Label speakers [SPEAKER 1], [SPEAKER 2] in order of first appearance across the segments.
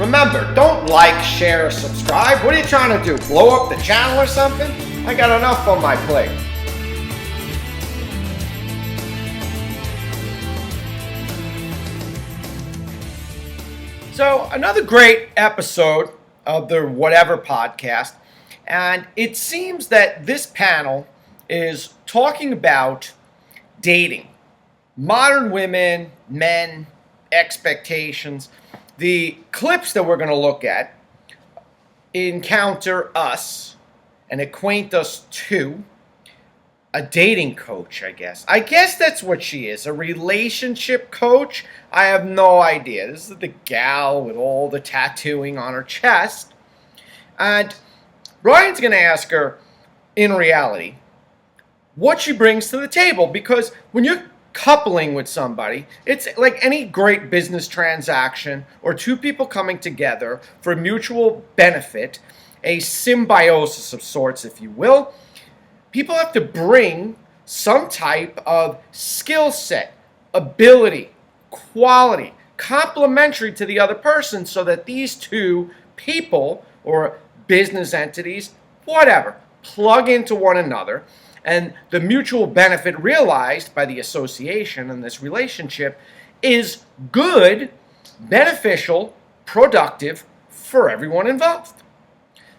[SPEAKER 1] Remember, don't like, share, or subscribe. What are you trying to do? Blow up the channel or something? I got enough on my plate. So, another great episode of the Whatever podcast. And it seems that this panel is talking about dating. Modern women, men, expectations. The clips that we're going to look at encounter us and acquaint us to a dating coach, I guess. I guess that's what she is, a relationship coach. I have no idea. This is the gal with all the tattooing on her chest. And Brian's going to ask her, in reality, what she brings to the table. Because when you're coupling with somebody, it's like any great business transaction or two people coming together for mutual benefit, a symbiosis of sorts, if you will. People have to bring some type of skill set, ability, quality, complementary to the other person so that these two people or business entities, whatever, plug into one another, and the mutual benefit realized by the association in this relationship is good, beneficial, productive for everyone involved.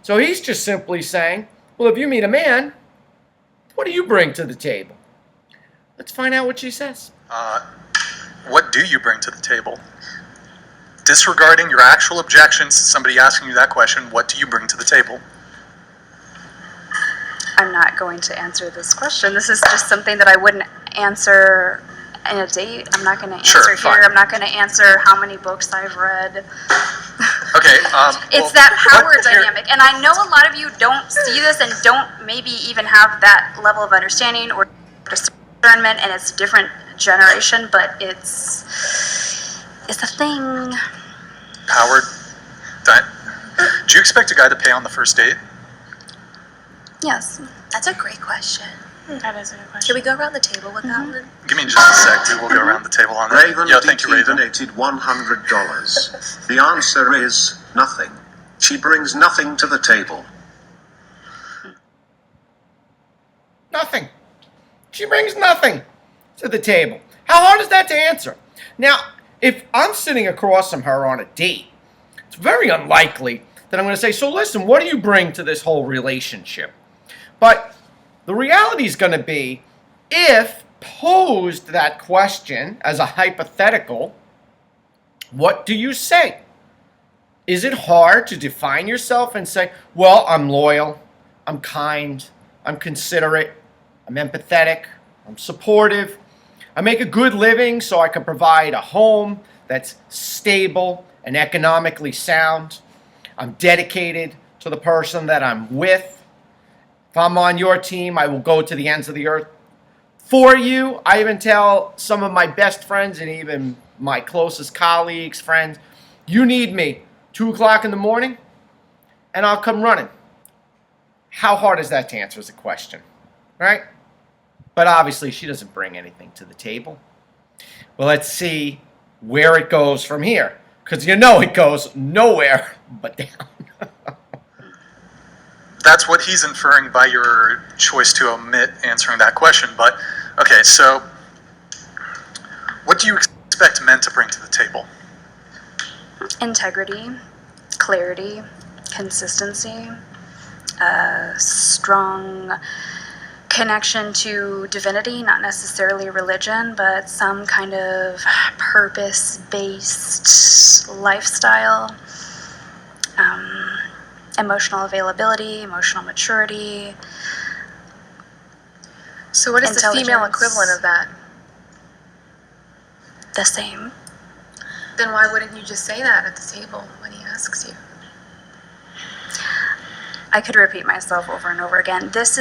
[SPEAKER 1] So he's just simply saying, well, if you meet a man, what do you bring to the table? Let's find out what she says.
[SPEAKER 2] What do you bring to the table? Disregarding your actual objections to somebody asking you that question, what do you bring to the table?
[SPEAKER 3] I'm not going to answer this question. This is just something that I wouldn't answer in a date. I'm not going to answer here.
[SPEAKER 2] Fine.
[SPEAKER 3] I'm not going to answer how many books I've read.
[SPEAKER 2] Okay.
[SPEAKER 3] It's that power dynamic. And I know a lot of you don't see this and don't maybe even have that level of understanding or discernment, and it's a different generation, but it's a thing.
[SPEAKER 2] Howard, do you expect a guy to pay on the first date?
[SPEAKER 3] Yes.
[SPEAKER 4] That's a great question.
[SPEAKER 3] That is a good question.
[SPEAKER 4] Should we go around the table with that one?
[SPEAKER 2] Give me just a sec, dude. We'll go around the table on that.
[SPEAKER 5] Raven
[SPEAKER 2] Thank you, Raven.
[SPEAKER 5] donated $100. The answer is nothing. She brings nothing to the table.
[SPEAKER 1] Nothing. She brings nothing to the table. How hard is that to answer? Now, if I'm sitting across from her on a date, it's very unlikely that I'm going to say, so listen, what do you bring to this whole relationship? But the reality is going to be, if posed that question as a hypothetical, what do you say? Is it hard to define yourself and say, well, I'm loyal, I'm kind, I'm considerate, I'm empathetic, I'm supportive, I make a good living so I can provide a home that's stable and economically sound, I'm dedicated to the person that I'm with. If I'm on your team, I will go to the ends of the earth for you. I even tell some of my best friends and even my closest colleagues, friends, you need me 2 o'clock in the morning and I'll come running. How hard is that to answer as a question, right? But obviously she doesn't bring anything to the table. Well, let's see where it goes from here, because you know it goes nowhere but down.
[SPEAKER 2] That's what he's inferring by your choice to omit answering that question. But, okay, so what do you expect men to bring to the table?
[SPEAKER 3] Integrity, clarity, consistency, strong connection to divinity, not necessarily religion, but some kind of purpose-based lifestyle, emotional availability, emotional maturity.
[SPEAKER 4] So what is the female equivalent of that?
[SPEAKER 3] The same.
[SPEAKER 4] Then why wouldn't you just say that at the table when he asks you?
[SPEAKER 3] I could repeat myself over and over again. This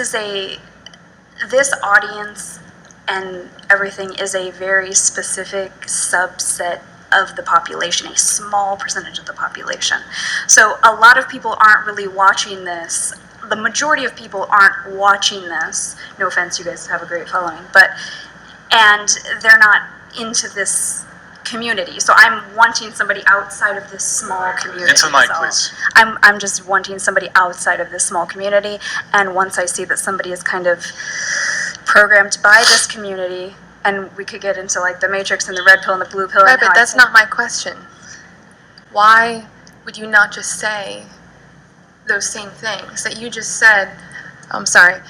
[SPEAKER 3] audience and everything is a very specific subset of the population, a small percentage of the population. So a lot of people aren't really watching this. The majority of people aren't watching this. No offense, you guys have a great following, and they're not into this community. So I'm wanting somebody outside of this small community.
[SPEAKER 2] Into the mic,
[SPEAKER 3] So
[SPEAKER 2] please.
[SPEAKER 3] I'm just wanting somebody outside of this small community. And once I see that somebody is kind of programmed by this community, and we could get into like the matrix and the red pill and the blue pill.
[SPEAKER 4] Right,
[SPEAKER 3] and
[SPEAKER 4] but
[SPEAKER 3] how
[SPEAKER 4] that's not my question. Why would you not just say those same things that you just said? I'm sorry.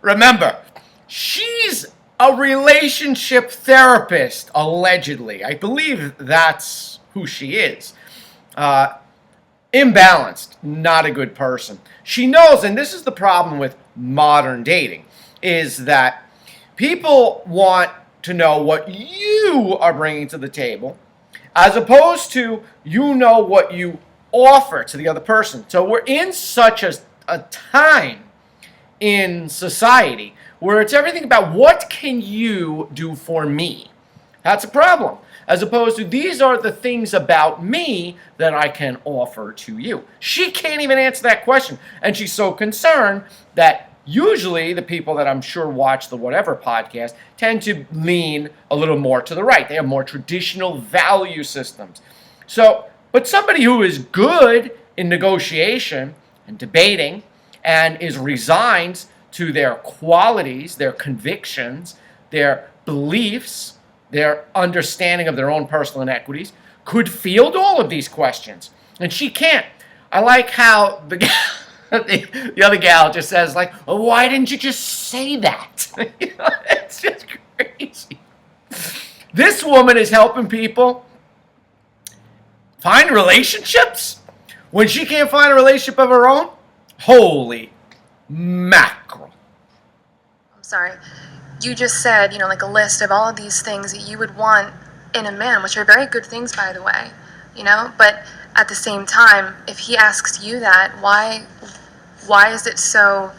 [SPEAKER 1] Remember, she's a relationship therapist, allegedly. I believe that's who she is. Imbalanced, not a good person. She knows, and this is the problem with modern dating, is that people want to know what you are bringing to the table, as opposed to you know what you offer to the other person. So we're in such a time in society where it's everything about what can you do for me. That's a problem. As opposed to these are the things about me that I can offer to you. She can't even answer that question. And she's so concerned that usually the people that I'm sure watch the whatever podcast tend to lean a little more to the right. They have more traditional value systems. So, but somebody who is good in negotiation and debating and is resigned to their qualities, their convictions, their beliefs, their understanding of their own personal inequities, could field all of these questions. And she can't. I like how the other gal just says, like, oh, why didn't you just say that? It's just crazy. This woman is helping people find relationships when she can't find a relationship of her own? Holy mackerel.
[SPEAKER 4] I'm sorry. You just said, like a list of all of these things that you would want in a man, which are very good things, by the way, but at the same time, if he asks you that, why is it so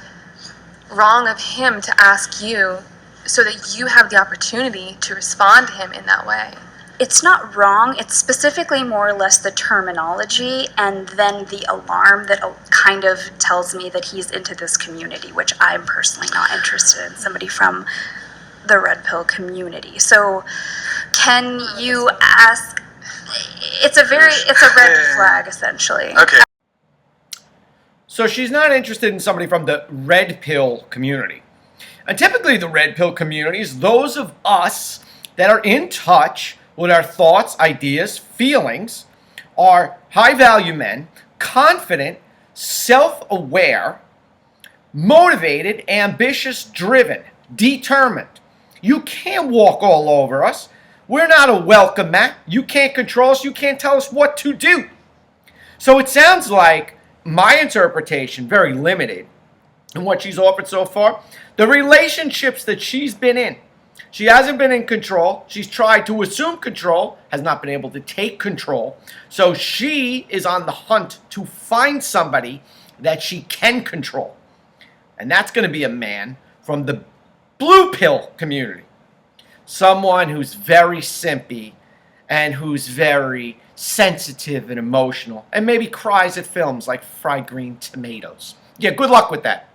[SPEAKER 4] wrong of him to ask you so that you have the opportunity to respond to him in that way?
[SPEAKER 3] It's not wrong. It's specifically more or less the terminology and then the alarm that kind of tells me that he's into this community, which I'm personally not interested in, somebody from the red pill community. So can you ask, it's a red flag essentially.
[SPEAKER 2] Okay.
[SPEAKER 1] So she's not interested in somebody from the red pill community. And typically the red pill community is those of us that are in touch with our thoughts, ideas, feelings, are high-value men, confident, self-aware, motivated, ambitious, driven, determined. You can't walk all over us. We're not a welcome mat. You can't control us. You can't tell us what to do. So it sounds like my interpretation, very limited, in what she's offered so far, the relationships that she's been in, she hasn't been in control. She's tried to assume control, has not been able to take control. So she is on the hunt to find somebody that she can control. And that's going to be a man from the blue pill community. Someone who's very simpy and who's very sensitive and emotional and maybe cries at films like Fried Green Tomatoes. Yeah, good luck with that.